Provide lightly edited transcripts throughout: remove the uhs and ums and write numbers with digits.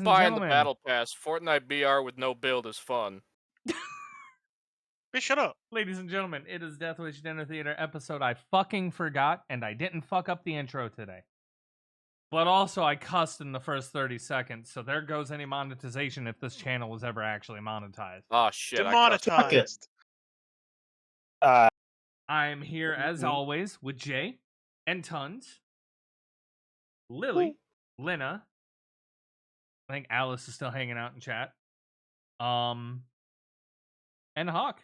buying the gentlemen. battle pass. Fortnite BR with no build is fun. Bitch, shut up. Ladies and gentlemen, it is Death Wish Dinner Theater episode I fucking forgot, and I didn't fuck up the intro today. But also, I cussed in the first 30 seconds, so there goes any monetization if this channel was ever actually monetized. Oh shit! I cussed. Demonetized. I'm here, as always, with Jay and Tons, Lily, Lena. I think Alice is still hanging out in chat. And Hawk.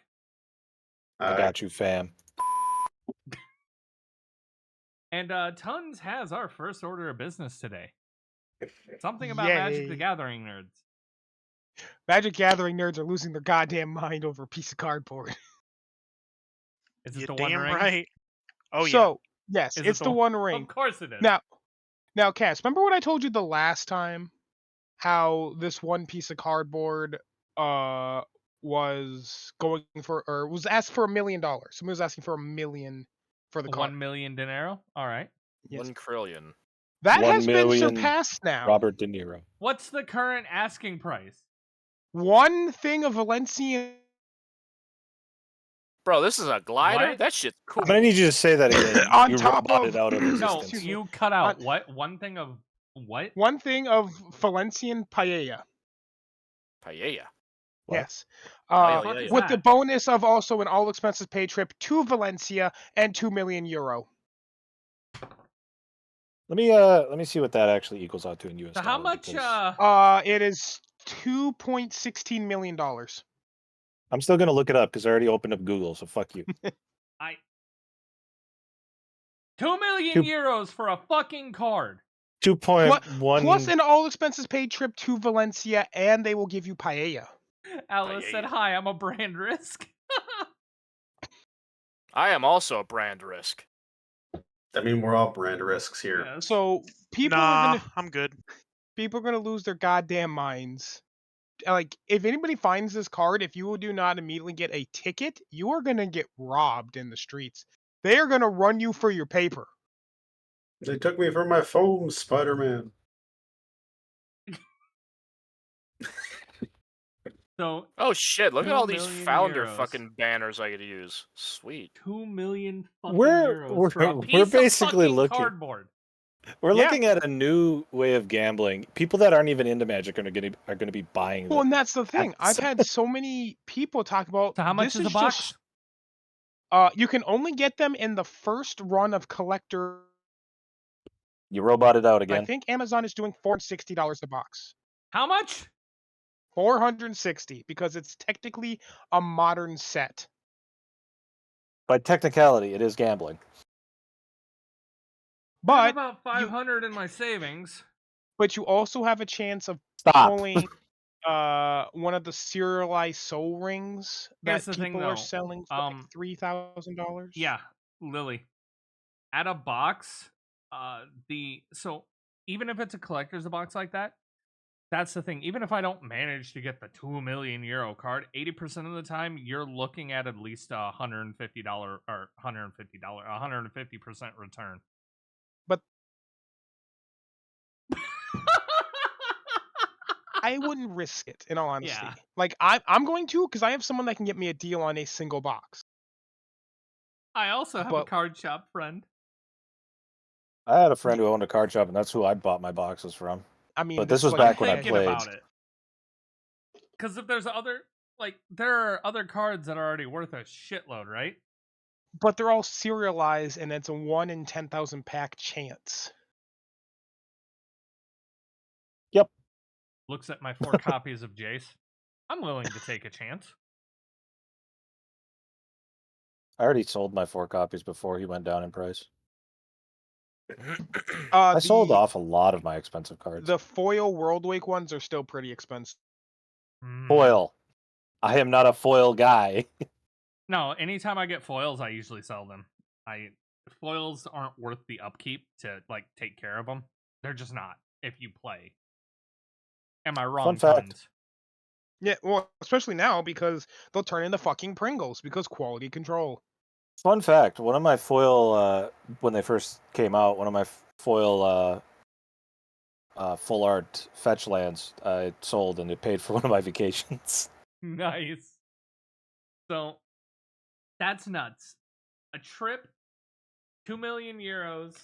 I got you, fam. And Tons has our first order of business today. Something about Yay. Magic the Gathering nerds. Magic Gathering nerds are losing their goddamn mind over a piece of cardboard. Is it You're the One damn Ring? right. Oh, So, yes, Is it's it the One Ring. Of course it is. Now, Cass, remember what I told you the last time? How this one piece of cardboard was going for, or was asked for $1 million. Somebody was asking for $1 million for the card. 1 million dinero? All right. Yes. 1 trillion. That 1 has been million surpassed now. Robert De Niro. What's the current asking price? One thing of Valencian. Bro, this is a glider? What? That shit's cool. I'm gonna need you to say that again. On you top roboted of- out of No, existence. you cut out. What? One thing of what? One thing of Valencian paella. Paella. What? Yes. Paella, fuck yeah, is yeah. With the that? bonus of also an all expenses paid trip to Valencia and €2 million. Let me see what that actually equals out to in US So how dollars, much? because It is $2.16 million. I'm still gonna look it up because I already opened up Google, so fuck you. 2 million Two- euros for a fucking card. 2.1 Plus an all expenses paid trip to Valencia, and they will give you paella. Alice said, Paella. "Hi, I'm a brand risk." I am also a brand risk. I mean, we're all brand risks here. Yes. So people are I'm good. gonna lose their goddamn minds. Like, if anybody finds this card, if you do not immediately get a ticket, you are gonna get robbed in the streets. They are gonna run you for your paper. They took me for my phone, Spider-Man. So Oh shit, look at 2 all these million founder euros. fucking banners I could use. Sweet. 2 million fucking We're- euros we're- for a we're piece basically of fucking looking- cardboard. We're Yeah. looking at a new way of gambling. People that aren't even into Magic are gonna be buying Well, them. and that's the thing. I've had so many people talk about. So how much this is a box? You can only get them in the first run of collector. You roboted out I again. think Amazon is doing $460 a box. How much? 460 because it's technically a modern set. By technicality, it is gambling. I have But about 500 in my savings. you also have a chance of Stop. pulling one of the serialized soul rings Here's that the thing, people are though. selling for like $3,000. Yeah, Lily. At a box, so even if it's a collector's box like that, that's the thing. Even if I don't manage to get the 2 million euro card, 80% of the time you're looking at least $150 or $150, 150% return. But I wouldn't risk it, in all honesty. Yeah. Like, I'm going to, because I have someone that can get me a deal on a single box. I also have a But- card shop friend. I had a friend who owned a card shop, and that's who I bought my boxes from. I mean, But this was is back what when I you Thinking pay. played. about it. Because if there's there are other cards that are already worth a shitload, right? But they're all serialized, and it's a 1 in 10,000 pack chance. Looks at my 4 copies of Jace. I'm willing to take a chance. I already sold my 4 copies before he went down in price. I I sold off a lot of my expensive cards. The foil World Wake ones are still pretty expensive. Foil. I am not a foil guy. No, anytime I get foils, I usually sell them. Foils aren't worth the upkeep to take care of them. They're just not. If you play, am I wrong? Fun fact. Tons? Yeah, well, especially now because they'll turn into fucking Pringles because quality control. Fun fact, one of my foil, when they first came out, one of my foil full art fetch lands I sold, and it paid for one of my vacations. Nice. So that's nuts. A trip, 2 million euros,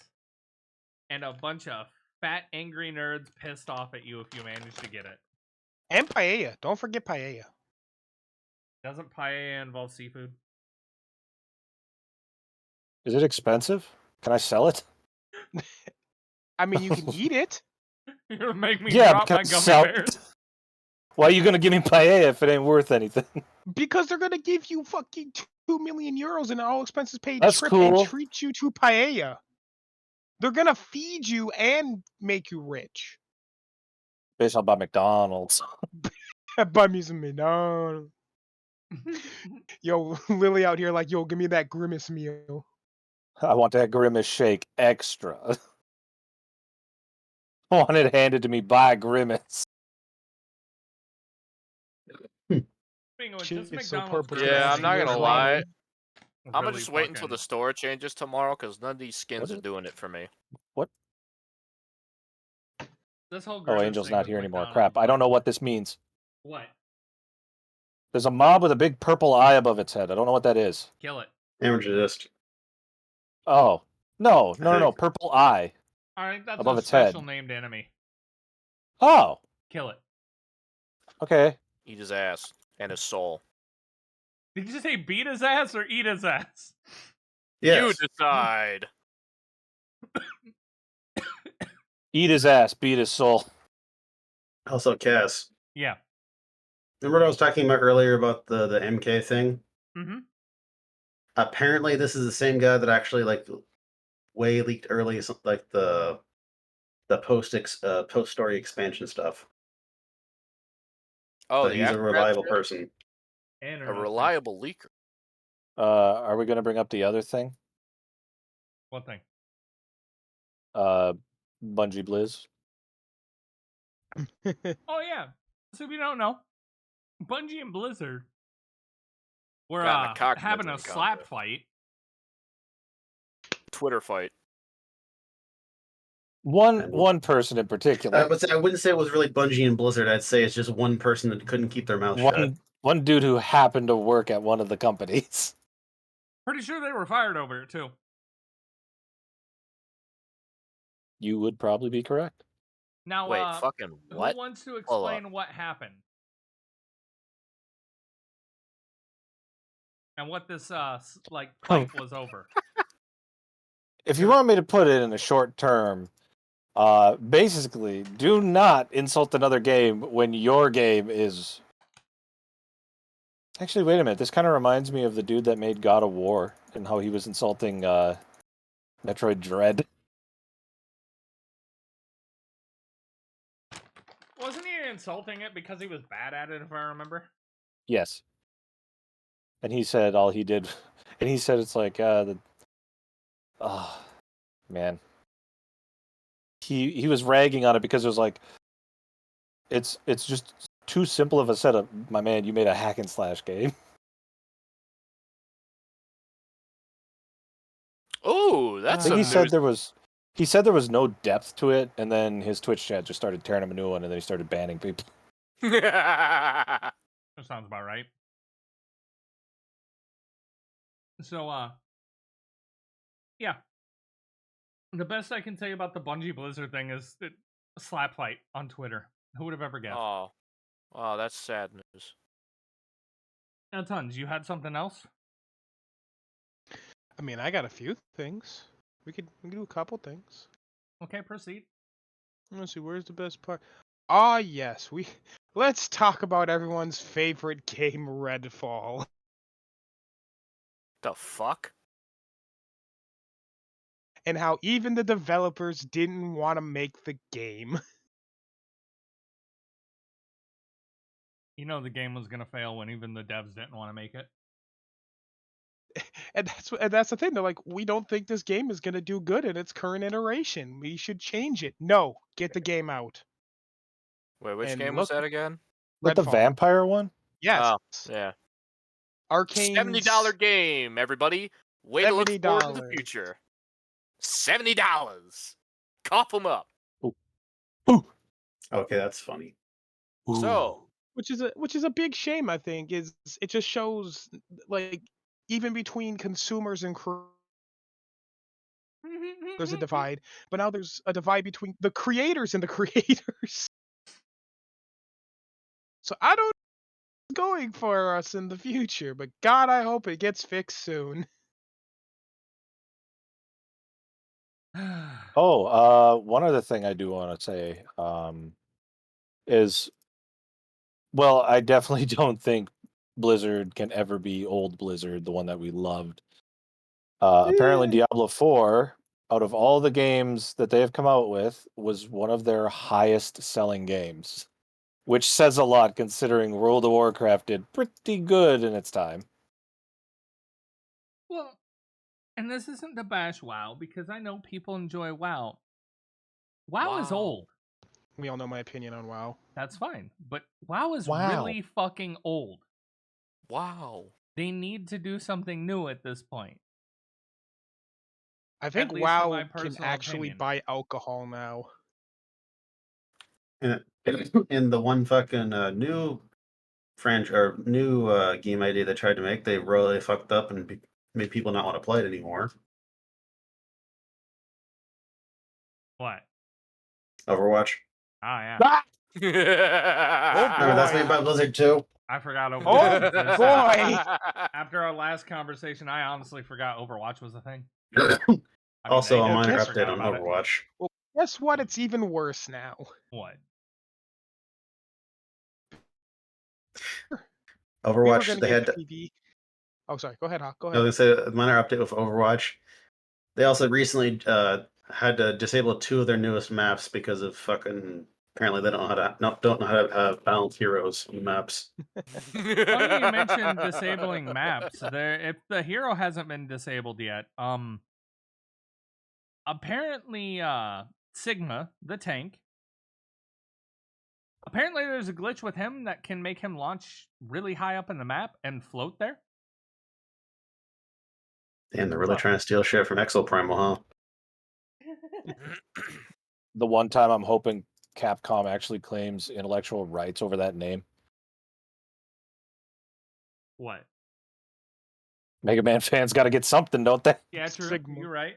and a bunch of fat, angry nerds pissed off at you if you manage to get it. And paella. Don't forget paella. Doesn't paella involve seafood? Is it expensive? Can I sell it? I mean, you can eat it. You're gonna make me Yeah, drop but my can I gummy sell bears. it? Why are you gonna give me paella if it ain't worth anything? Because they're gonna give you fucking 2 million euros in all expenses paid That's trip cool. and treat you to paella. They're gonna feed you and make you rich. Based on by McDonald's. Buy me some McDonald's. Yo, Lily out here like, yo, give me that grimace meal. I want that Grimace shake extra. I want it handed to me by Grimace. Speaking of which, Shit, this it's so McDonald's purple. Grimace Yeah, I'm not thing gonna is lie. really- I'm gonna really just wait until fucking- the store changes tomorrow because none of these skins What are is- doing it for me. This whole Oh, Grimace Angel's thing not with here anymore. McDonald's, Crap, I don't know what this means. What? There's a mob with a big purple eye above its head. I don't know what that is. Kill it. Amethyst. Oh. No. think. Purple eye. I think that's Above a its head. special named enemy. Oh. Kill it. Okay. Eat his ass and his soul. Did you say beat his ass or eat his ass? Yes. You decide. Eat his ass, beat his soul. Also, Cass. Yeah. Remember what I was talking about earlier about the MK thing? Mm-hmm. Apparently, this is the same guy that actually way leaked early, like the post story expansion stuff. Oh, So the he's a Aftermath reliable shit? person. A reliable leaker. Are we gonna bring up the other thing? What thing? Bungie Blizz. Oh yeah. So if you don't know, Bungie and Blizzard were Got in a cock having a measuring slap contest. fight. Twitter fight. One person in particular. I wouldn't say it was really Bungie and Blizzard. I'd say it's just one person that couldn't keep their mouth shut. One dude who happened to work at one of the companies. Pretty sure they were fired over it too. You would probably be correct. Now, Wait, fucking what? who wants to Hold up. explain what happened? And what this fight was over. If you want me to put it in a short term, basically, do not insult another game when your game is. Actually, wait a minute. This kind of reminds me of the dude that made God of War and how he was insulting Metroid Dread. Wasn't he insulting it because he was bad at it, if I remember? Yes. And he said all he did, and he said it's like man. He was ragging on it because it was like, it's just too simple of a setup. My man, you made a hack and slash game. Oh, I that's think a he said news- he said there was no depth to it, and then his Twitch chat just started tearing him a new one, and then he started banning people. That sounds about right. So, yeah. The best I can say about the Bungie Blizzard thing is a slap fight on Twitter. Who would have ever guessed? Oh, wow, that's sad news. Now, Tons, you had something else? I mean, I got a few things. We could do a couple things. Okay, proceed. Let's see, where's the best part? Ah, yes, let's talk about everyone's favorite game, Redfall. The fuck? And how even the developers didn't want to make the game. You know the game was gonna fail when even the devs didn't want to make it. And that's the thing. They're like, we don't think this game is gonna do good in its current iteration. We should change it. No, get the game out. Wait, which And game was look- that again? Like the Redfall. vampire one? Yes. Oh, yeah. Arcane. $70 game, everybody. Way to look forward to the $70. future. $70. Cough them up. Ooh. Okay, that's funny. So, which is a big shame. I think is it just shows like even between consumers and there's a divide, but now there's a divide between the creators and the creators. So I don't know what's going for us in the future, but God, I hope it gets fixed soon. One other thing I do want to say is, well, I definitely don't think Blizzard can ever be old Blizzard, the one that we loved. Apparently, Diablo 4, out of all the games that they have come out with, was one of their highest selling games, which says a lot considering World of Warcraft did pretty good in its time. Well, and this isn't to bash WoW because I know people enjoy WoW. WoW is Wow. old. We all know my opinion on WoW. That's fine. But WoW is Wow. really fucking old. Wow. They need to do something new at this point. I think least in my WoW can personal actually opinion. buy alcohol now. In the one fucking new game idea they tried to make, they really fucked up and made people not want to play it anymore. What? Overwatch. Oh, yeah. Ah! Remember that's made by Blizzard too. I forgot Oh, Overwatch existed. boy! After our last conversation, I honestly forgot Overwatch was a thing. Also, a they minor guess- update forgot on about it. Overwatch. Well, guess what? It's even worse now. What? We were Overwatch, gonna they get had. PV. Oh, sorry. Go ahead, Hawk. Go I ahead. was gonna say a minor update with Overwatch. They also recently had to disable 2 of their newest maps because of fucking. Apparently, they don't know how to balance heroes on maps. Funny you mentioned disabling maps. If the hero hasn't been disabled yet, apparently Sigma, the tank, apparently there's a glitch with him that can make him launch really high up in the map and float there. And they're really trying to steal shit from Exoprimal, huh? The one time I'm hoping Capcom actually claims intellectual rights over that name. What? Mega Man fans got to get something, don't they? Yeah, true. Sigma. You're right.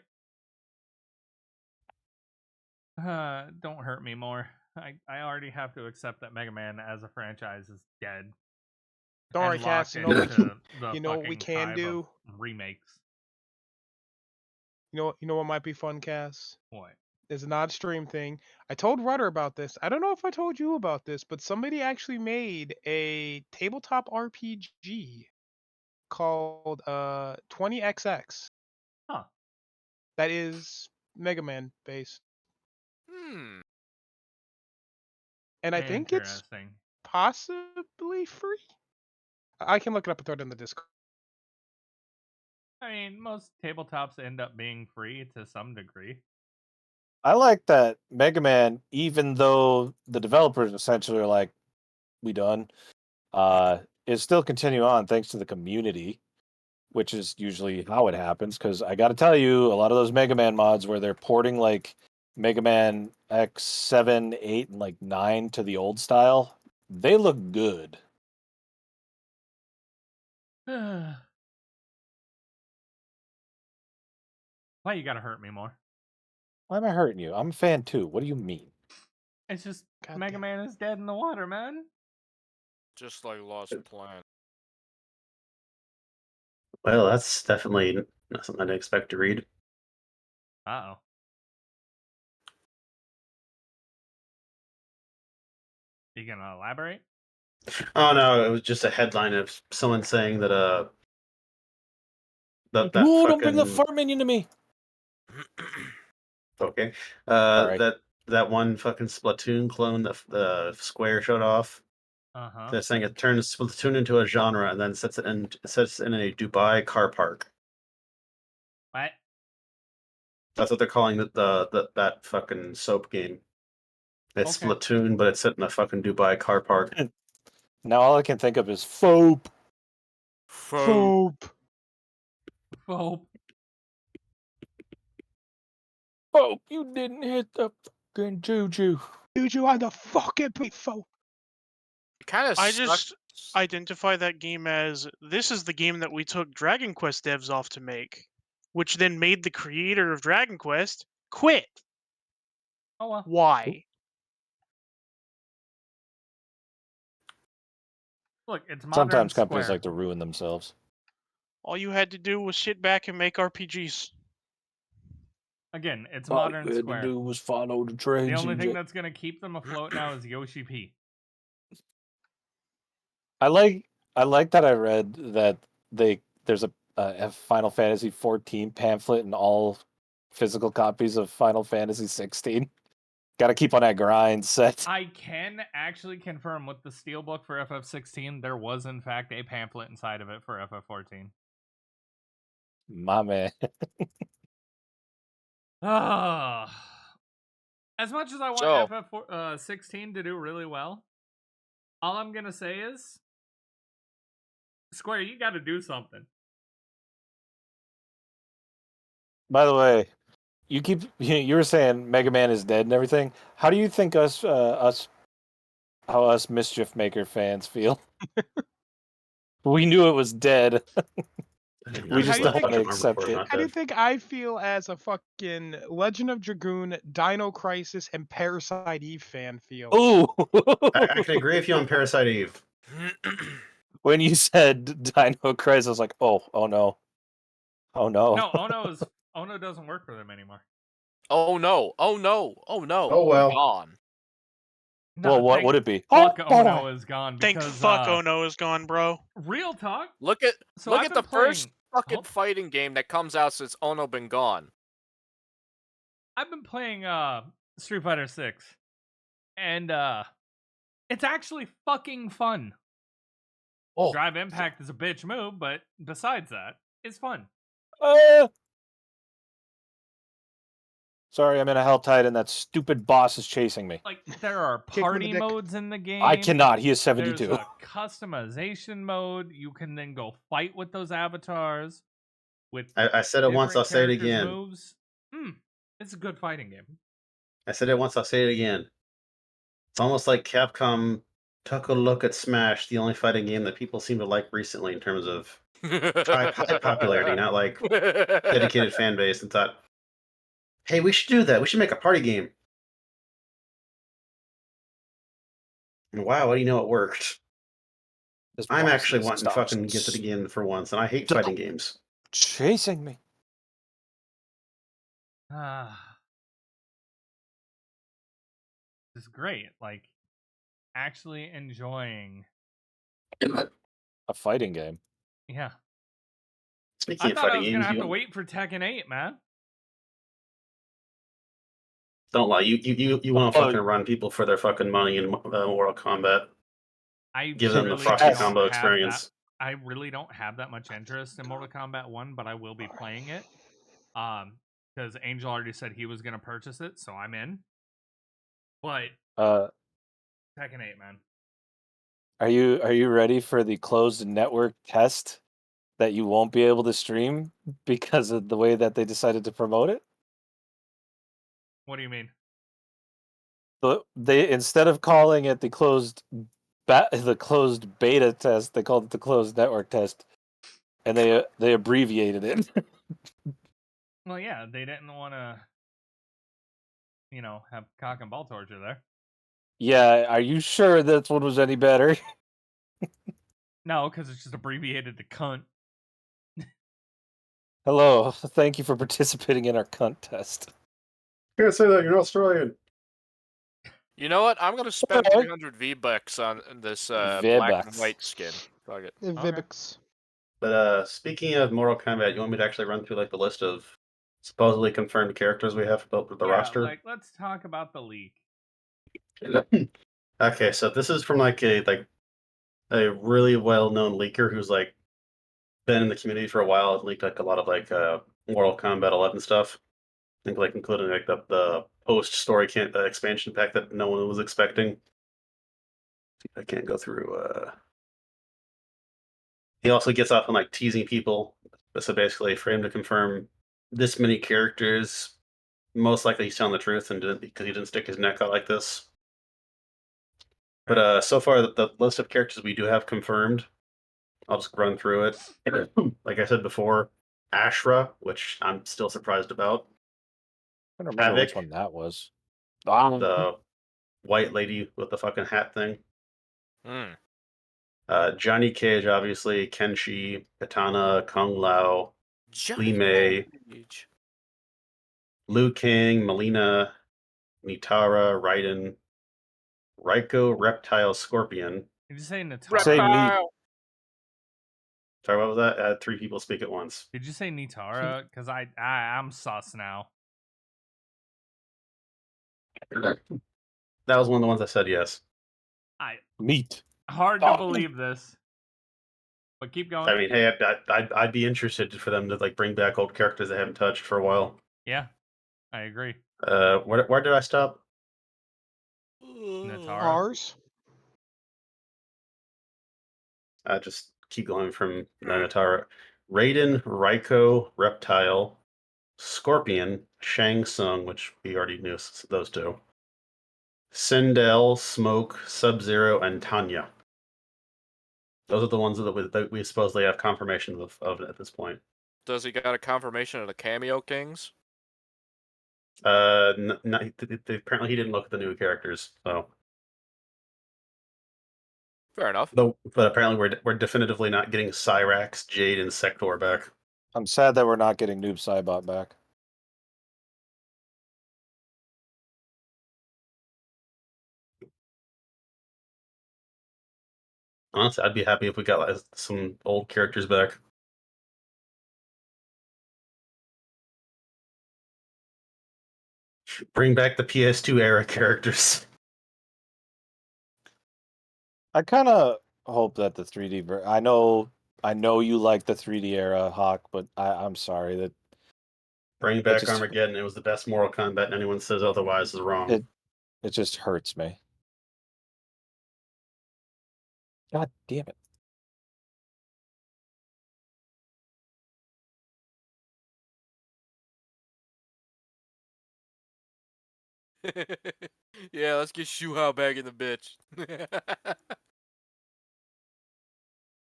Don't hurt me more. I already have to accept that Mega Man as a franchise is dead. Don't worry, and Cass. locked You know, into the you know what we fucking can hive do? of remakes. You know what might be fun, Cass? What? There's an odd stream thing. I told Rudder about this. I don't know if I told you about this, but somebody actually made a tabletop RPG called 20XX. Huh. That is Mega Man based. And I think it's Interesting. possibly free. I can look it up and throw it in the Discord. I mean, most tabletops end up being free to some degree. I like that Mega Man, even though the developers essentially are like, we done, is still continue on thanks to the community, which is usually how it happens. Because I got to tell you, a lot of those Mega Man mods where they're porting like Mega Man X7, 8, and like 9 to the old style, they look good. Why you gotta hurt me more? Why am I hurting you? I'm a fan too. What do you mean? It's just God Mega damn. Man is dead in the water, man. Just like Lost Planet. Well, that's definitely not something I'd expect to read. Uh-oh. You gonna elaborate? Oh no, it was just a headline of someone saying that that Ooh, don't bring the fucking fart minion to me. okay, Sorry. that one fucking Splatoon clone that the Square showed off. Uh-huh. They're saying it turns Splatoon into a genre and then sets it in a Dubai car park. What? That's what they're calling that fucking soap game. It's Okay. Splatoon, but it's set in a fucking Dubai car park. Now all I can think of is Fope. Fope. Well, Fope, you didn't hit the fucking juju. Dude, you on the fucking people. It kind of I just identify that game as this is the game that we took Dragon Quest devs off to make, which then made the creator of Dragon Quest quit. Oh well. Why? Look, it's modern Sometimes companies Square. like to ruin themselves. All you had to do was sit back and make RPGs. Again, it's All modern you had Square. to do was follow the trades. The only and thing ju- that's gonna keep them afloat now is Yoshi P. I like that I read that there's a Final Fantasy 14 pamphlet and all physical copies of Final Fantasy 16. Got to keep on that grind set. I can actually confirm with the Steelbook for FF16, there was in fact a pamphlet inside of it for FF14. My man. As much as I want So- FF16 to do really well, all I'm gonna say is, Square, you got to do something. By the way, you were saying Mega Man is dead and everything. How do you think us Mischief Maker fans feel? We knew it was dead. We just don't wanna accept it. How do you think I feel as a fucking Legend of Dragoon, Dino Crisis, and Parasite Eve fan feel? Ooh! I can agree with you on Parasite Eve. When you said Dino Crisis, I was like, oh no. Oh no. No, Ono doesn't work for them anymore. Oh no! Oh no! Oh no! Oh, well. Gone. Well, what thank would it be? Fuck Oh, Ono boy. is gone Thank because fuck Ono is gone, bro. real talk. Look at So look I've at the been first playing- fucking fighting game that comes out since Ono been gone. I've been playing Street Fighter 6, and it's actually fucking fun. Oh. Drive Impact is a bitch move, but besides that, it's fun. Sorry, I'm in a Hell Titan. That stupid boss is chasing me. Like, there are Kick him in the party dick. modes in the game. I cannot. He is There's 72. a customization mode. You can then go fight with those avatars. With I said it once, I'll different say it characters' again. Moves. It's a good fighting game. I said it once, I'll say it again. It's almost like Capcom took a look at Smash, the only fighting game that people seem to like recently in terms of high popularity, not like dedicated fan base, and thought, hey, we should do that. We should make a party game. And wow, what do you know, it worked. This I'm boss actually is wanting to stops fucking get to the game for once, and I hate Stop. fighting games. chasing me. It's great. Like, actually enjoying. A fighting game. Yeah. Speaking I of thought I fighting was going to games, have to wait for Tekken 8, man. don't lie. You want Oh. to fucking run people for their fucking money in Mortal Kombat. I Give them the really Foxy don't combo have experience. I really don't have that much interest in Mortal Kombat 1, but I will be playing it. Because Angel already said he was going to purchase it, so I'm in. But Tekken 8, man. Are you ready for the closed network test that you won't be able to stream because of the way that they decided to promote it? What do you mean? They instead of calling it the closed beta test, they called it the closed network test, and they abbreviated it. Well, yeah, they didn't want to, have cock and ball torture there. Yeah, are you sure that one was any better? No, because it's just abbreviated to cunt. Hello, thank you for participating in our cunt test. Can't say that, you're Australian. You know what? I'm gonna spend Okay. 300 V-Bucks on this black and V-Bucks. white skin. Fuck it. Vibix. But speaking of Mortal Kombat, you want me to actually run through like the list of supposedly confirmed characters we have built with the Yeah, roster? like, let's talk about the leak. Okay, so this is from like a really well-known leaker who's like been in the community for a while and leaked like a lot of like Mortal Kombat 11 stuff. I think like including like the post-story expansion pack that no one was expecting. I can't go through. He also gets off on like teasing people. So basically, for him to confirm this many characters, most likely he's telling the truth, and because he didn't stick his neck out like this. But so far, the list of characters we do have confirmed, I'll just run through it. Like I said before, Ashra, which I'm still surprised about. I don't remember which Havoc. one that was. The white lady with the fucking hat thing. Hmm. Johnny Cage, obviously. Kenshi, Katana, Kung Lao, Johnny Mei. Cage. Liu Kang, Melina, Nitara, Raiden, Raiko, Reptile, Scorpion. Did you say Nitara? Say me. Reptile. Sorry, what was that? I had 3 people speak at once. Did you say Nitara? Because I'm sus now. That was one of the ones I said yes. Meat. Hard to believe this. But keep going. I mean, hey, I'd be interested for them to like bring back old characters they haven't touched for a while. Yeah, I agree. Where did I stop? Nitara. Ours. I just keep going from Nitara. Raiden, Raiko, Reptile, Scorpion, Shang Tsung, which we already knew those 2. Sindel, Smoke, Sub-Zero, and Tanya. Those are the ones that we supposedly have confirmation of at this point. Does he got a confirmation of the cameo kings? Apparently he didn't look at the new characters, so. Fair enough. But apparently we're definitively not getting Cyrax, Jade, and Sector back. I'm sad that we're not getting Noob Saibot back. Honestly, I'd be happy if we got like, some old characters back. Bring back the PS2 era characters. I kind of hope that the 3D. I know you like the 3D era, Hawk, but I'm sorry that. Bring back Armageddon. It was the best Mortal Kombat, and anyone says otherwise is wrong. It just hurts me. God damn it. Yeah, let's get Shuhao back in the bitch.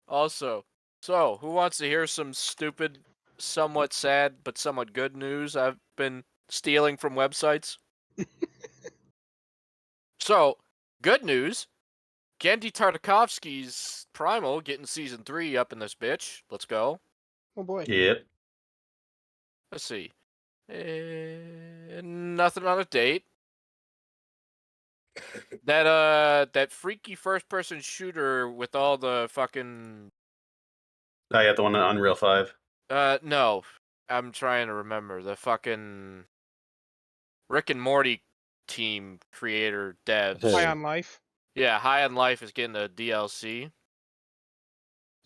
Also, so who wants to hear some stupid, somewhat sad, but somewhat good news I've been stealing from websites? So, good news. Genndy Tartakovsky's Primal getting Season 3 up in this bitch. Let's go. Oh boy. Yep. Let's see. Nothing on a date. That freaky first-person shooter with all the fucking... I got the one on Unreal 5. No. I'm trying to remember. The fucking... Rick and Morty team creator devs. High on Life. Yeah, High on Life is getting a DLC. Is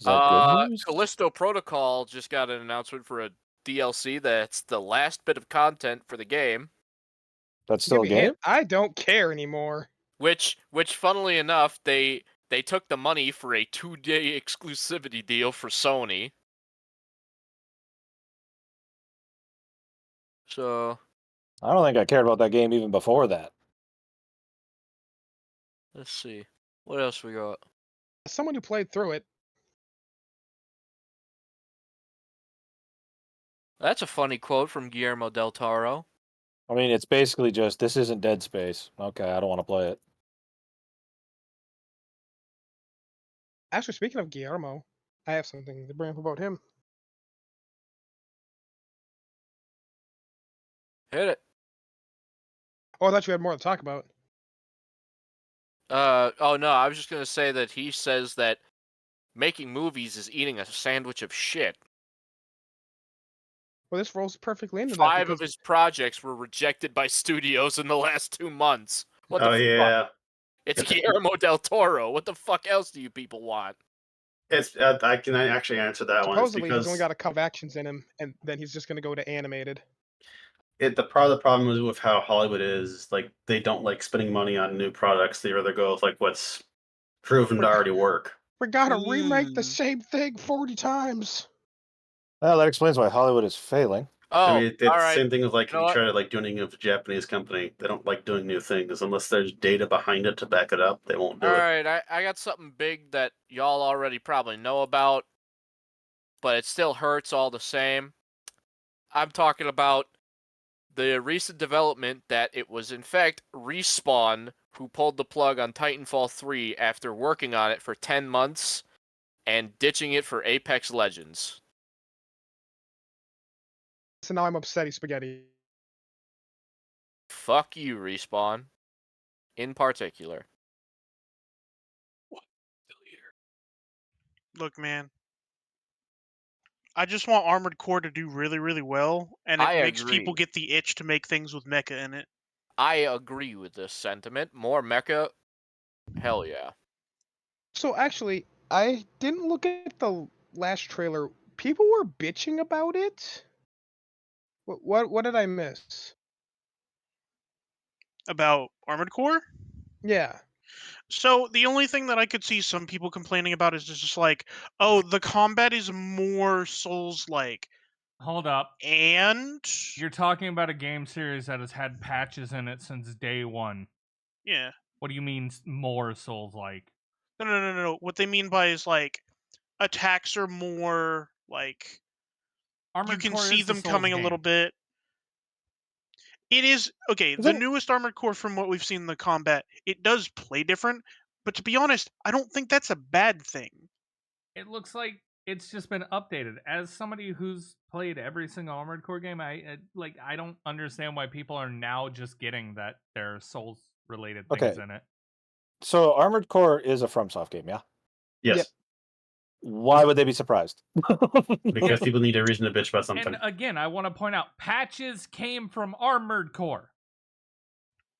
that good news? Callisto Protocol just got an announcement for a DLC that's the last bit of content for the game. That's still a Give me a game? hint. I don't care anymore. Which funnily enough, they took the money for a 2-day exclusivity deal for Sony. So I don't think I cared about that game even before that. let's see. What else we got? As someone who played through it, That's a funny quote from Guillermo del Toro. I mean, it's basically just, this isn't Dead Space. Okay, I don't want to play it. actually, speaking of Guillermo, I have something to bring up about him. Hit it. Oh, I thought you had more to talk about. Oh no, I was just gonna say that he says that making movies is eating a sandwich of shit. Well, this rolls perfectly into that. 5 because of his projects were rejected by studios in the last 2 months. What the Oh fuck? yeah. It's Guillermo del Toro. What the fuck else do you people want? It's I can actually answer that one. It's supposedly because he's only got a couple of actions in him, and then he's just going to go to animated. the problem is with how Hollywood is, like they don't like spending money on new products. They rather go with like what's proven to already work. We got to remake the same thing 40 times. Well, that explains why Hollywood is failing. Oh, I mean, it's the alright. same thing as like You know if you what? try to like do anything with a Japanese company, they don't like doing new things unless there's data behind it to back it up. They won't do it. Alright, I got something big that y'all already probably know about, but it still hurts all the same. I'm talking about the recent development that it was in fact Respawn who pulled the plug on Titanfall 3 after working on it for 10 months and ditching it for Apex Legends. So now I'm upsetty spaghetti. Fuck you, Respawn. In particular. Look, man. I just want Armored Core to do really, really well, and it I makes people agree. get the itch to make things with mecha in it. I agree with this sentiment. More mecha, hell yeah. So actually, I didn't look at the last trailer. People were bitching about it. What did I miss? About Armored Core? Yeah. So the only thing that I could see some people complaining about is just like, oh, the combat is more Souls-like. Hold up. And You're talking about a game series that has had patches in it since day one. yeah. What do you mean more Souls-like? No. What they mean by is like attacks are more like you Armored can Core see is the them Souls coming a game. little bit. It is okay. The Isn't- newest Armored Core, from what we've seen in the combat, it does play different. But to be honest, I don't think that's a bad thing. It looks like it's just been updated. As somebody who's played every single Armored Core game, I don't understand why people are now just getting that there are Souls related things Okay. in it. So Armored Core is a FromSoft game, yeah? Yes, Yep. Why would they be surprised? because people need a reason to bitch about something. And again, I want to point out patches came from Armored Core.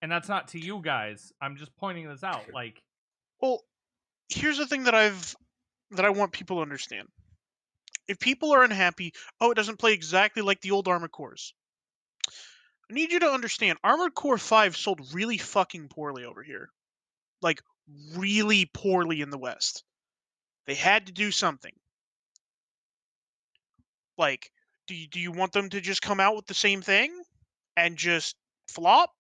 And that's not to you guys. I'm just pointing this out. Like, Well, here's the thing that I want people to understand. If people are unhappy, oh, it doesn't play exactly like the old Armored Cores. I need you to understand, Armored Core 5 sold really fucking poorly over here. Like, really poorly in the West. They had to do something. Like, do you want them to just come out with the same thing and just flop?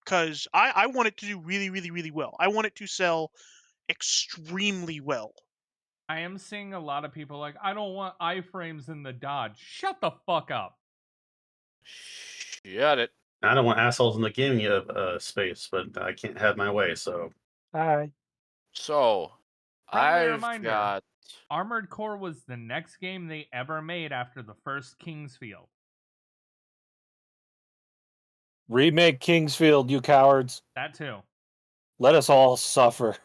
Because I want it to do really, really, really well. I want it to sell extremely well. I am seeing a lot of people like, I don't want iframes in the Dodge. Shut the fuck up. Shut it. I don't want assholes in the gaming space, but I can't have my way. So Hi. So, Friendly I've reminder. got... Armored Core was the next game they ever made after the first Kingsfield. Remake Kingsfield, you cowards. That too. Let us all suffer.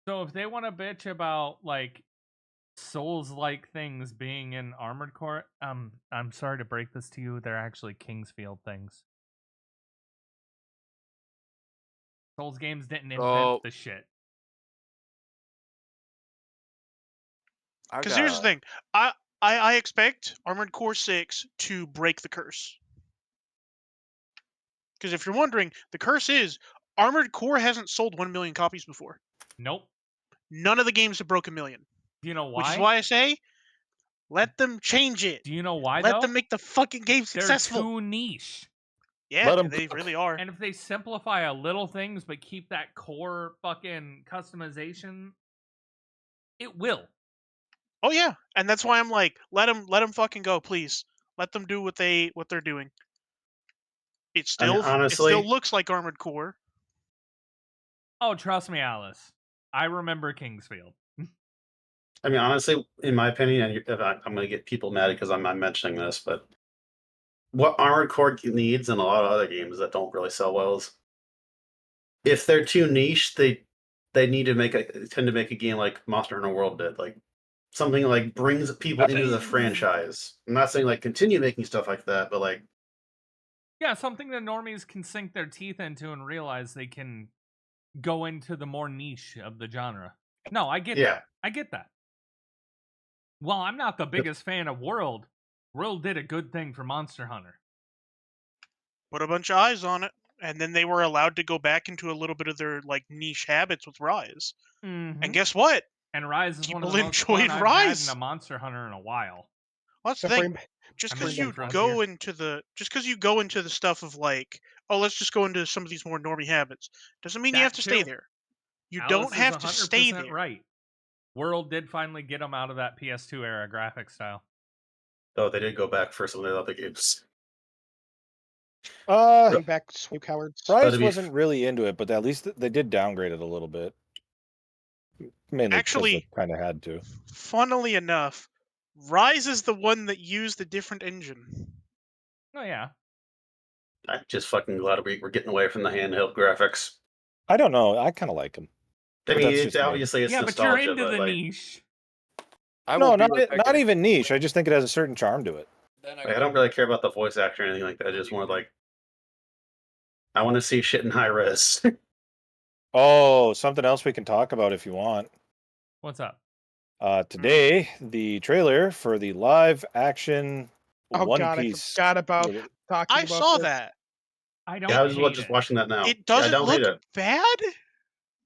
So if they want to bitch about like Souls-like things being in Armored Core, I'm sorry to break this to you, they're actually Kingsfield things. Souls games didn't invent the shit. Because here's the thing, I expect Armored Core 6 to break the curse. Because if you're wondering, the curse is Armored Core hasn't sold 1 million copies before. Nope. None of the games have broke 1 million. Do you know why? Which is why I say, let them change it. Do you know why Let though? them make the fucking game They're successful. too niche. Yeah, Let 'em they cook. really are. And if they simplify a little things but keep that core fucking customization, it will. Oh yeah, and that's why I'm like, let them fucking go, please. Let them do what they're doing. It still honestly, looks like Armored Core. Oh, trust me, Alice. I remember Kingsfield. I mean, honestly, in my opinion, and I'm going to get people mad because I'm mentioning this, but what Armored Core needs and a lot of other games that don't really sell well is if they're too niche, they need to tend to make a game like Monster Hunter World did, like something like brings people into the franchise. I'm not saying like continue making stuff like that, but like Yeah, something that normies can sink their teeth into and realize they can go into the more niche of the genre. No, I get that. I get that. Well, I'm not the biggest fan of World. World did a good thing for Monster Hunter. Put a bunch of eyes on it, and then they were allowed to go back into a little bit of their like niche habits with Rise. Mm-hmm. And guess what? And Rise is People one of the most enjoyed fun I've Rise. had in a Monster Hunter in a while. Well, that's the The thing. frame. Just I'm because looking you for go here. into the stuff of like, oh, let's just go into some of these more normie habits, doesn't mean you have That to stay too. there. You Alice don't is have to 100% stay there. right. World did finally get them out of that PS2 era graphic style. Oh, they did go back for some of the other games. Bring back you cowards. Bryce to be wasn't really into it, but at least they did downgrade it a little bit. Mainly because they Actually, kind of had to. funnily enough, Rise is the one that used a different engine. Oh yeah. I'm just fucking glad we're getting away from the handheld graphics. I don't know. I kind of like him. I But mean, that's it's just me. obviously it's Yeah, but you're nostalgia, into but the like, niche. I No, will be not with not Pickett. even niche. I just think it has a certain charm to it. Then I don't really care about the voice actor or anything like that. Just more like I want to see shit in high res. Oh, something else we can talk about if you want. What's up? Today, the trailer for the live action Oh One god, Piece. I forgot about little- talking I about saw this. that. I don't Yeah, I was hate just it. watching that now. It Yeah, I doesn't don't hate look it. bad.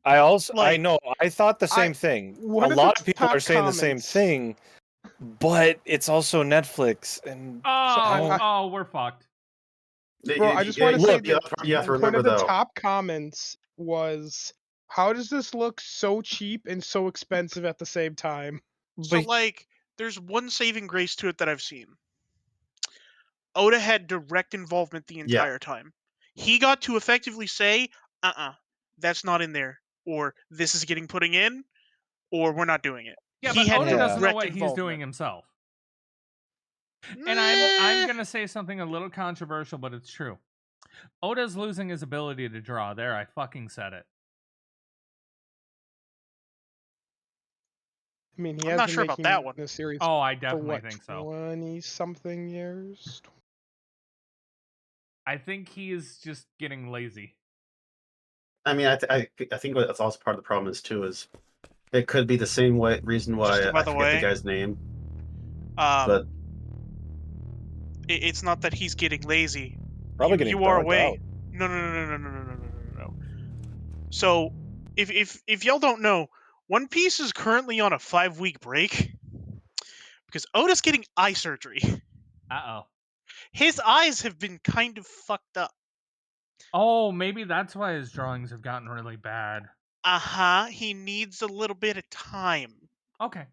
I Like, know. I thought the same I- thing. one A of the lot of people top are saying the same comments- thing, but it's also Netflix, and Oh, we're fucked. Bro, I just want to say look, that you have to one remember of the though. top comments was, "How does this look so cheap and so expensive at the same time?" so but like, there's one saving grace to it that I've seen. Oda had direct involvement the entire time. He got to effectively say, that's not in there, or this is getting putting in, or we're not doing it. Yeah, He but had Oda doesn't know direct what he's doing involvement. himself. And I'm gonna say something a little controversial, but it's true. Oda's losing his ability to draw. There, I fucking said it. I mean, he I'm has not been sure about making that one. this series Oh, I for definitely what, think so. 20-something years? I think he is just getting lazy. I mean, I think that's also part of the problem is too is it could be the same reason why Just by I the forget the way, guy's name, but it's not that he's getting lazy. probably getting you are burnt away. out. No. So, if y'all don't know, One Piece is currently on a 5-week break because Oda's getting eye surgery. Uh-oh. His eyes have been kind of fucked up. Oh, maybe that's why his drawings have gotten really bad. He needs a little bit of time. Okay.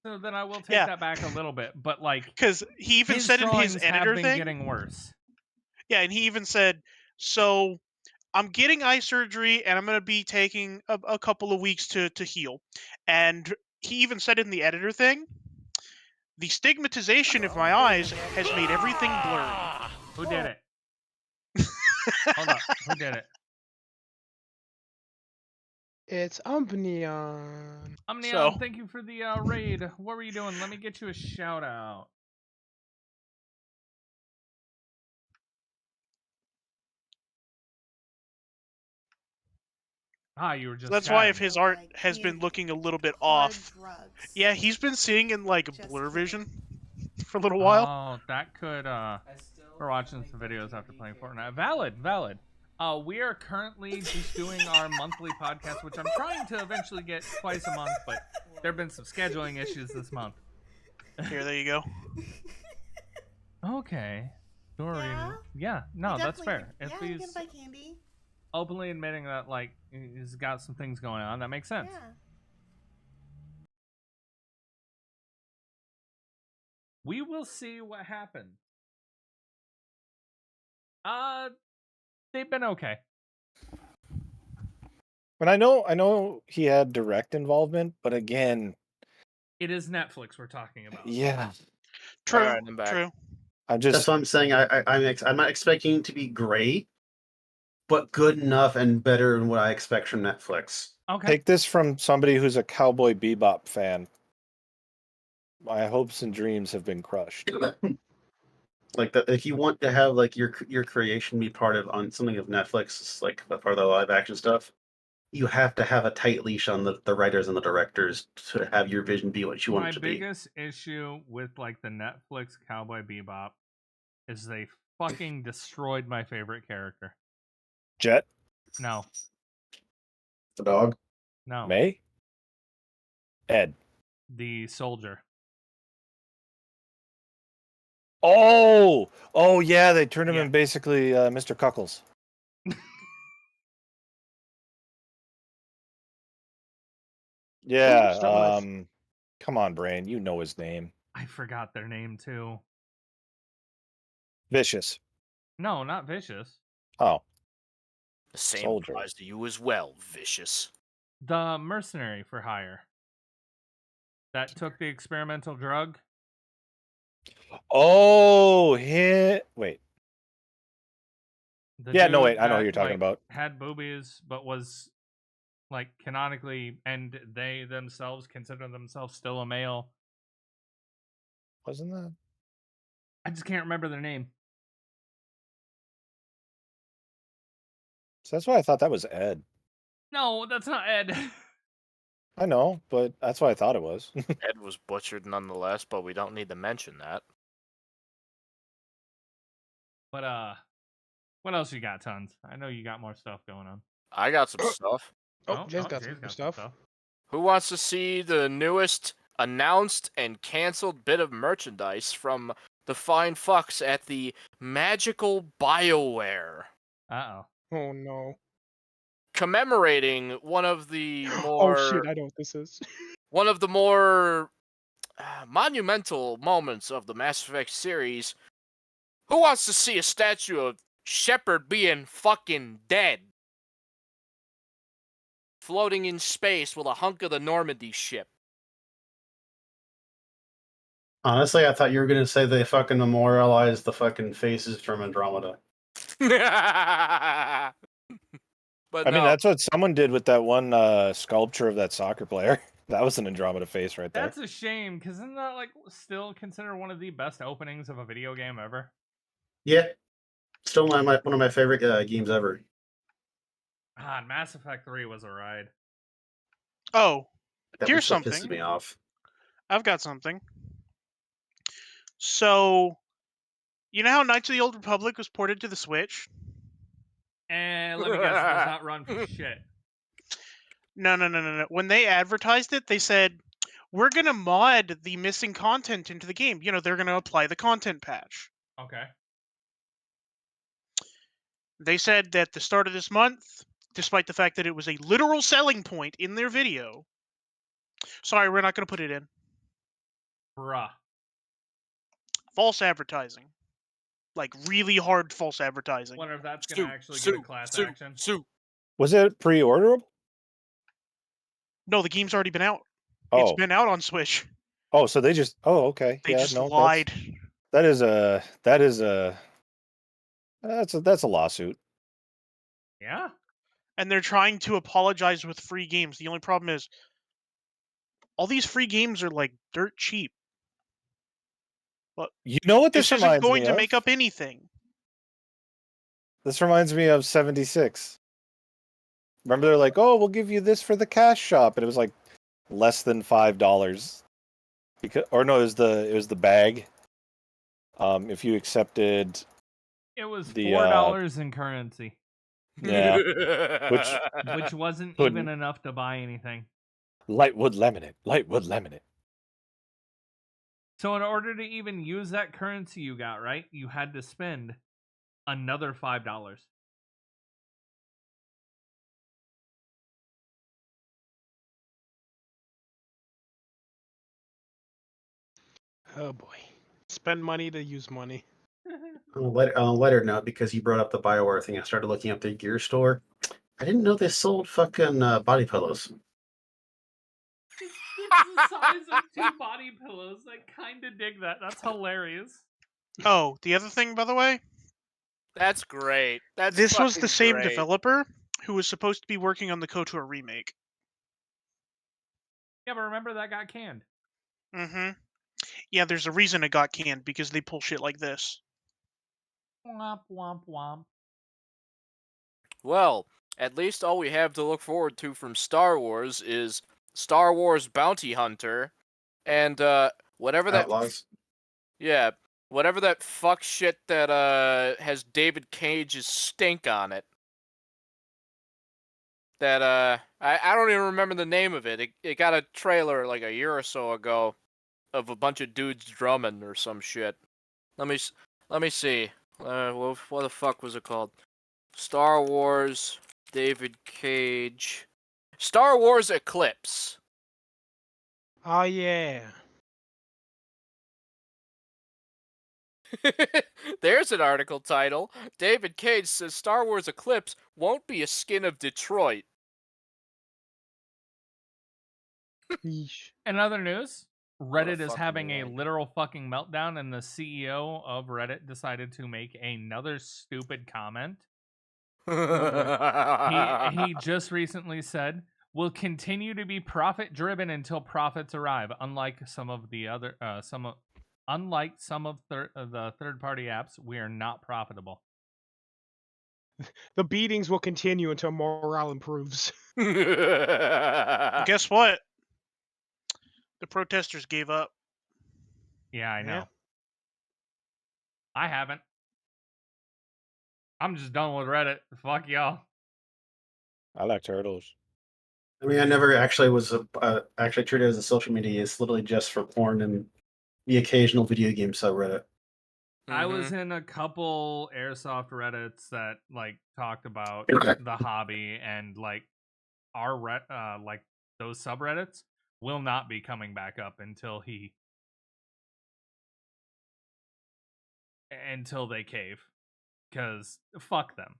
So then I will take Yeah. that back a little bit, but like Because he even his said in his drawings editor have been thing. getting worse. Yeah, and he even said, so I'm getting eye surgery and I'm going to be taking a couple of weeks to heal. And he even said in the editor thing, the stigmatization of my eyes has made everything blurry. Who did it? Hold up. Who did it? It's Umbneon. Omnion, thank you for the raid. What were you doing? Let me get you a shout out. You were just That's why if chatting. his art has been looking a little bit off. Yeah, he's been seeing in like blur vision for a little while. Oh, that could we're watching some videos after playing Fortnite. Valid. We are currently just doing our monthly podcast, which I'm trying to eventually get twice a month, but there have been some scheduling issues this month. Here, there you go. Okay. Dorian. Yeah? No, that's fair. Yeah, If you he's can buy candy. openly admitting that, like, he's got some things going on, that makes sense. Yeah. We will see what happens. They've been okay. But I know he had direct involvement, but again, It is Netflix we're talking about. yeah, True. Alright, I'm back. True. I'm just that's what I'm saying. I'm not expecting it to be great, but good enough and better than what I expect from Netflix. Okay. take this from somebody who's a Cowboy Bebop fan. My hopes and dreams have been crushed. Like if you want to have like your creation be part of on something of Netflix, like a part of the live action stuff, you have to have a tight leash on the writers and the directors to have your vision be what you want My it to be. biggest issue with like the Netflix Cowboy Bebop is they fucking destroyed my favorite character. Jet, No. The dog. No. May, Ed. The soldier. Oh yeah, they turned him Yeah. in basically Mr. Cuckles. Yeah. still alive. Come on, Brain. You know his name. I forgot their name too. Vicious. No, not Vicious. Oh, The same Soldier. applies to you as well, Vicious. The mercenary for hire. That took the experimental drug. Oh, wait. The Yeah, no, dude wait. I know who that, you're talking like, about. had boobies, but was like canonically, and they themselves consider themselves still a male. Wasn't that? I just can't remember their name. So that's why I thought that was Ed. No, that's not Ed. I know, but that's what I thought it was. Ed was butchered nonetheless, but we don't need to mention that. But what else you got? Tons. I know you got more stuff going on. I got some stuff. Oh, Jay's got Jay's some some stuff. Who wants to see the newest announced and canceled bit of merchandise from the fine fucks at the magical BioWare? Uh-oh. Oh no. Commemorating one of the Oh more shit, I know what this is. one of the more monumental moments of the Mass Effect series. Who wants to see a statue of Shepard being fucking dead? Floating in space with a hunk of the Normandy ship. Honestly, I thought you were gonna say they fucking memorialized the fucking faces from Andromeda. But I mean, no, that's what someone did with that one sculpture of that soccer player. That was an Andromeda face right there. That's a shame, because isn't that like still considered one of the best openings of a video game ever? Yeah, still one of my favorite games ever. Ah, Mass Effect 3 was a ride. Oh, That here's still something. pisses me off. I've got something. So, you know how Knights of the Old Republic was ported to the Switch? And let me guess, it does not run for shit. No. When they advertised it, they said, we're going to mod the missing content into the game. You know, they're going to apply the content patch. Okay. They said that the start of this month, despite the fact that it was a literal selling point in their video, sorry, we're not going to put it in. Bruh. False advertising. Like, really hard false advertising. Wonder if that's gonna actually get a class action. Was it pre-orderable? No, the game's already been out. Oh. It's been out on Switch. Oh, so they just. Oh, okay. They yeah, just no, lied. that's a lawsuit. Yeah. And they're trying to apologize with free games. The only problem is all these free games are like dirt cheap. You know what This this isn't reminds going me to of? make up anything. This reminds me of 76. Remember, they're like, "Oh, we'll give you this for the cash shop," and it was like less than $5. Because, or no, it was the bag. If you accepted, It was The, $4 in currency, yeah, which wasn't Couldn't. even enough to buy anything. lightwood laminate. So in order to even use that currency you got, right, you had to spend another $5. Oh boy. Spend money to use money. On a lighter note, because you brought up the BioWare thing, I started looking up their gear store. I didn't know they sold fucking body pillows. It's the size of 2 body pillows. I kind of dig that. That's hilarious. Oh, the other thing, by the way, That's great. this was the fucking same great. developer who was supposed to be working on the KOTOR remake. Yeah, but remember that got canned. Mm-hmm. Yeah, there's a reason it got canned, because they pull shit like this. Womp womp womp. Well, at least all we have to look forward to from Star Wars is Star Wars Bounty Hunter, and whatever that Outlaws. whatever that fuck shit that has David Cage's stink on it. That I don't even remember the name of it. It got a trailer like a year or so ago of a bunch of dudes drumming or some shit. Let me see. What the fuck was it called? Star Wars, David Cage, Star Wars Eclipse. Oh yeah. There's an article title. David Cage says Star Wars Eclipse won't be a skin of Detroit. Yeesh. In other news, Reddit is fucking having a moron. literal fucking meltdown, and the CEO of Reddit decided to make another stupid comment. He just recently said, "Will continue to be profit driven until profits arrive. Unlike some of the other the third party apps, we are not profitable." The beatings will continue until morale improves. Guess what? The protesters gave up. Yeah, I know. Yeah. I haven't. I'm just done with Reddit. Fuck y'all. I like turtles. I mean, I never actually was actually treated as a social media. It's literally just for porn and the occasional video game subreddit. I was Mhm. in a couple airsoft Reddits that like talked about the hobby, and like our like those subreddits will not be coming back up until they cave, because fuck them.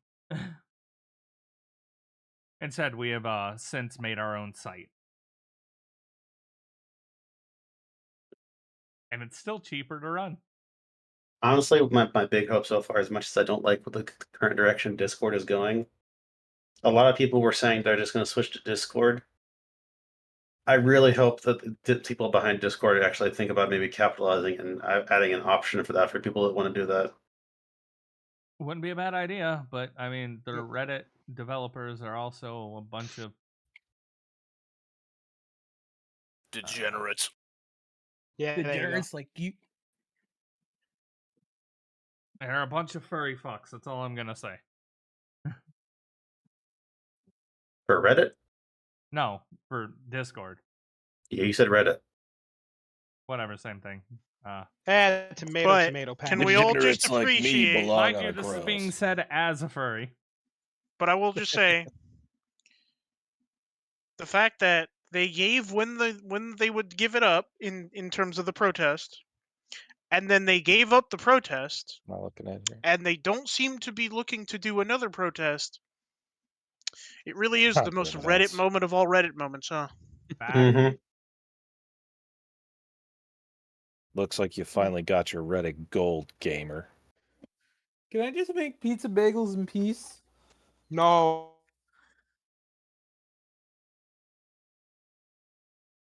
Instead, we have since made our own site, and it's still cheaper to run. Honestly, my big hope so far, as much as I don't like what the current direction Discord is going, a lot of people were saying they're just going to switch to Discord. I really hope that the people behind Discord actually think about maybe capitalizing and adding an option for that for people that want to do that. Wouldn't be a bad idea, but I mean, the Reddit developers are also a bunch of Degenerates. Yeah, there you go. Degenerates like you. they're a bunch of furry fucks. That's all I'm gonna say. For Reddit? No, for Discord, Yeah, you said Reddit. whatever, same thing. Tomato, But tomato. can Package. we all just Degenerates like me appreciate? belong Mind on you, a this is cross. being said as a furry. But I will just say the fact that they gave when they would give it up in terms of the protest, and then they gave up the protest, Not looking at here. and they don't seem to be looking to do another protest. It really is Not the most doing Reddit else. moment of all Reddit moments, huh? Fact. Mm-hmm. Looks like you finally got your Reddit gold, gamer. Can I just make pizza bagels in peace? No.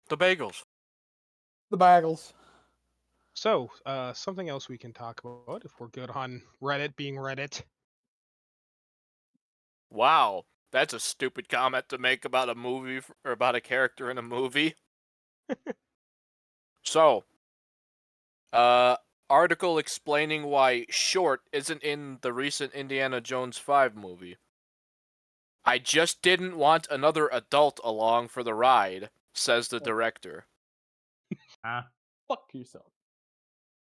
The bagels. The bagels. So, something else we can talk about if we're good on Reddit being Reddit. Wow, that's a stupid comment to make about a movie or about a character in a movie. So, article explaining why Short isn't in the recent Indiana Jones 5 movie. I just didn't want another adult along for the ride, says the director. Fuck yourself.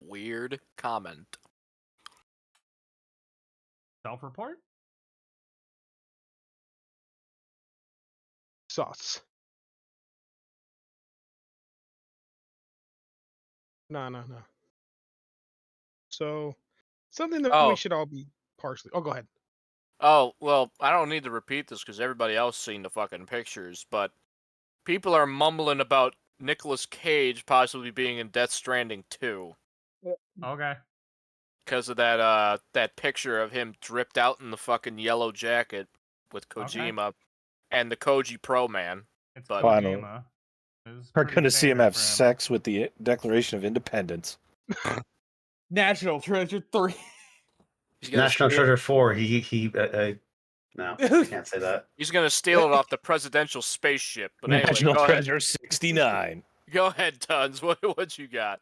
Weird comment. Self-report? Sauce. No. So, something that we Oh. should all be partially. Oh, go ahead. Oh, well, I don't need to repeat this because everybody else seen the fucking pictures, but people are mumbling about Nicolas Cage possibly being in Death Stranding 2 Okay. because of that picture of him dripped out in the fucking yellow jacket with Okay. Kojima and the Koji Pro Man. It's But Final. Kojima. It's We're pretty going to see him standard have for him. sex with the Declaration of Independence. National Treasure 3. he's gonna National steal, Treasure 4. No, I can't say that. he's gonna steal it off the presidential spaceship. But anyway, National go ahead. Treasure 69. Go ahead, Tons. What you got?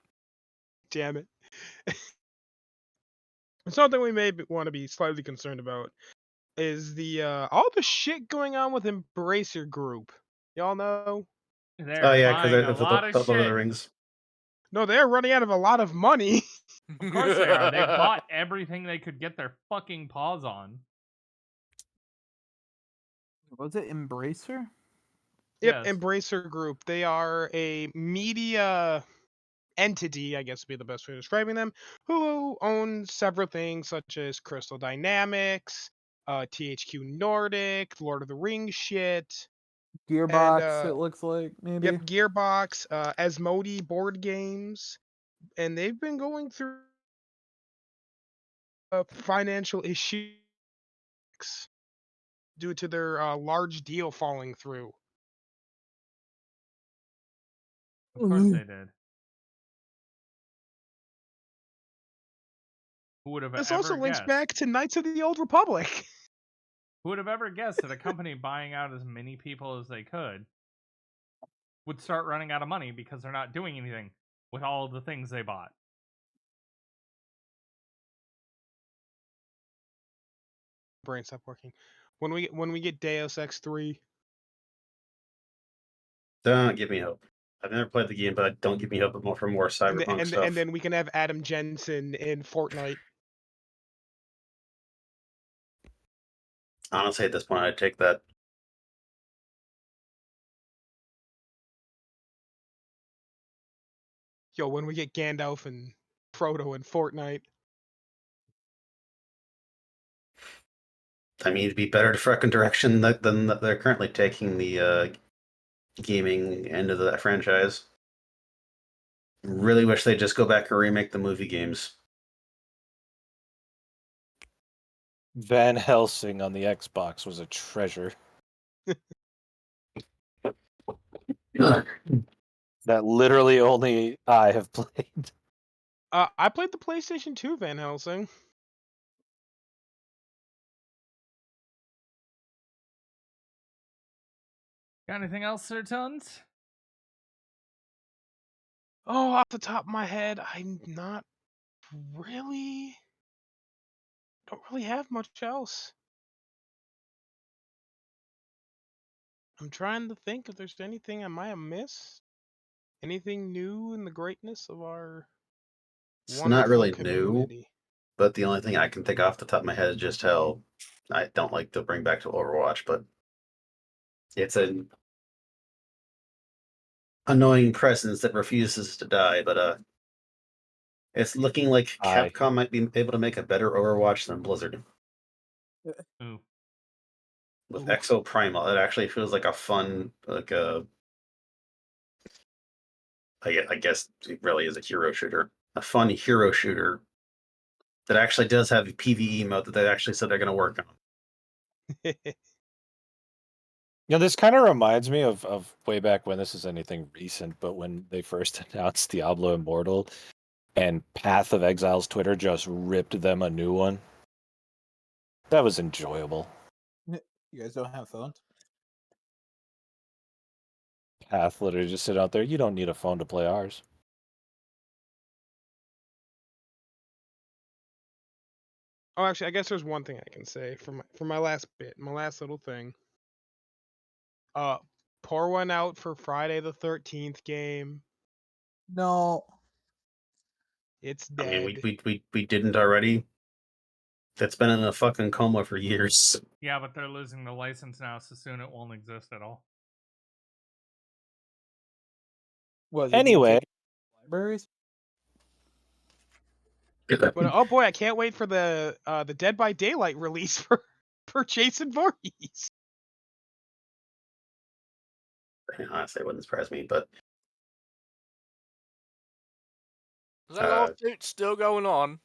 Damn it. Something we may want to be slightly concerned about is the all the shit going on with Embracer Group. Y'all know? They're Oh yeah, because buying a it's lot the of Lord of the shit. Rings. No, they're running out of a lot of money. Of course they are. They bought everything they could get their fucking paws on. Was it Embracer? Yep, Yes. Embracer Group. They are a media entity, I guess would be the best way of describing them, who own several things such as Crystal Dynamics, THQ Nordic, Lord of the Rings shit, Gearbox, it looks like, maybe. yep, Gearbox, Asmodee board games, and they've been going through financial issues due to their large deal falling through. Of course they did. Who would have This ever also links guessed? back to Knights of the Old Republic. Who would have ever guessed that a company buying out as many people as they could would start running out of money because they're not doing anything with all of the things they bought? Brain stop working. When we get Deus Ex 3, Don't give me hope. I've never played the game, but don't give me hope for more cyberpunk stuff. and then we can have Adam Jensen in Fortnite. Honestly, at this point, I'd take that. Yo, when we get Gandalf and Frodo in Fortnite. I mean, it'd be better fucking direction than they're currently taking the gaming end of that franchise. Really wish they'd just go back and remake the movie games. Van Helsing on the Xbox was a treasure. That literally only I have played. I played the PlayStation 2 Van Helsing. Got anything else, Sir Tons? Oh, off the top of my head, I'm not really. Don't really have much else. I'm trying to think if there's anything I might have missed. Anything new in the greatness of our It's wonderful not really community. new, but the only thing I can think off the top of my head is just how I don't like to bring back to Overwatch, but it's an annoying presence that refuses to die. But it's looking like Aye. Capcom might be able to make a better Overwatch than Blizzard. Ooh. With Ooh. Exo Primal, it actually feels like a fun, I guess it really is a hero shooter. A fun hero shooter that actually does have a PvE mode that they actually said they're going to work on. This kind of reminds me of way back when, this is anything recent, but when they first announced Diablo Immortal and Path of Exile's Twitter just ripped them a new one. That was enjoyable. You guys don't have phones? Path literally just sit out there. You don't need a phone to play ours. Oh, actually, I guess there's one thing I can say for my last bit, my last little thing. Pour one out for Friday the 13th game. No. It's I dead. mean, we didn't already. That's been in a fucking coma for years. Yeah, but they're losing the license now, so soon it won't exist at all. Was Anyway. Libraries? But oh boy, I can't wait for the Dead by Daylight release for Jason Voorhees. Honestly, it wouldn't surprise me, but That lawsuit's still going on.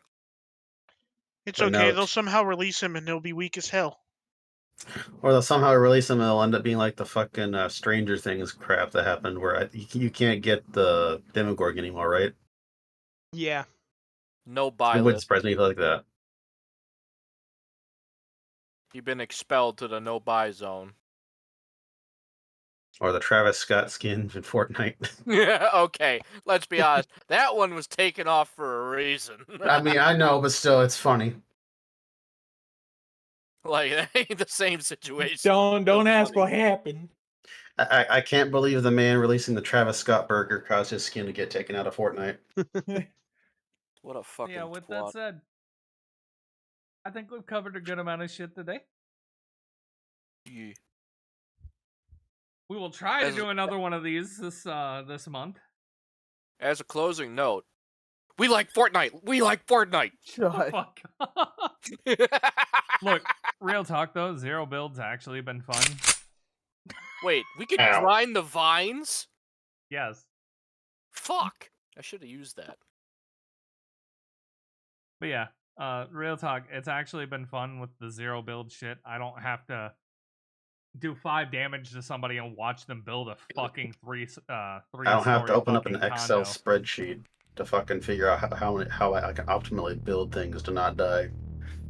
It's But okay. no, They'll somehow release him, and he'll be weak as hell. or they'll somehow release them and it'll end up being like the fucking Stranger Things crap that happened where you can't get the Demogorgon anymore, right? Yeah. No buy It wouldn't list. surprise me if like that. You've been expelled to the no buy zone. Or the Travis Scott skin in Fortnite. Yeah, okay. Let's be honest. That one was taken off for a reason. I mean, I know, but still, it's funny. Like, that ain't the same situation. Don't ask what happened. I can't believe the man releasing the Travis Scott burger caused his skin to get taken out of Fortnite. What a fucking Yeah, with that twat. said, I think we've covered a good amount of shit today. Yeah. We will try to As- do another one of these this month. As a closing note, we like Fortnite. We like Fortnite. Shut. Fuck. Look, real talk though, zero build's actually been fun. Wait, we could Ow. grind the vines? Yes. Fuck. I should have used that. But yeah, real talk, it's actually been fun with the zero build shit. I don't have to do 5 damage to somebody and watch them build a fucking three I don't have to story open up an fucking Excel condo. spreadsheet to fucking figure out how I can optimally build things to not die.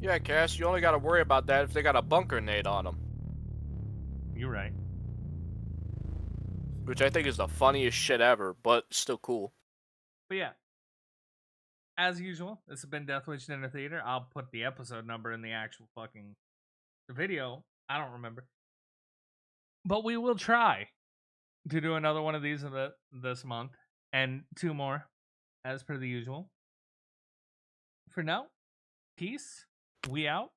Yeah, Cass, you only gotta worry about that if they got a bunker nade on them. You're right. Which I think is the funniest shit ever, but still cool. But yeah, as usual, this has been Death Wish Dinner Theater. I'll put the episode number in the actual fucking video. I don't remember. But we will try to do another one of these this month, and 2 more, as per the usual. For now, peace. We out.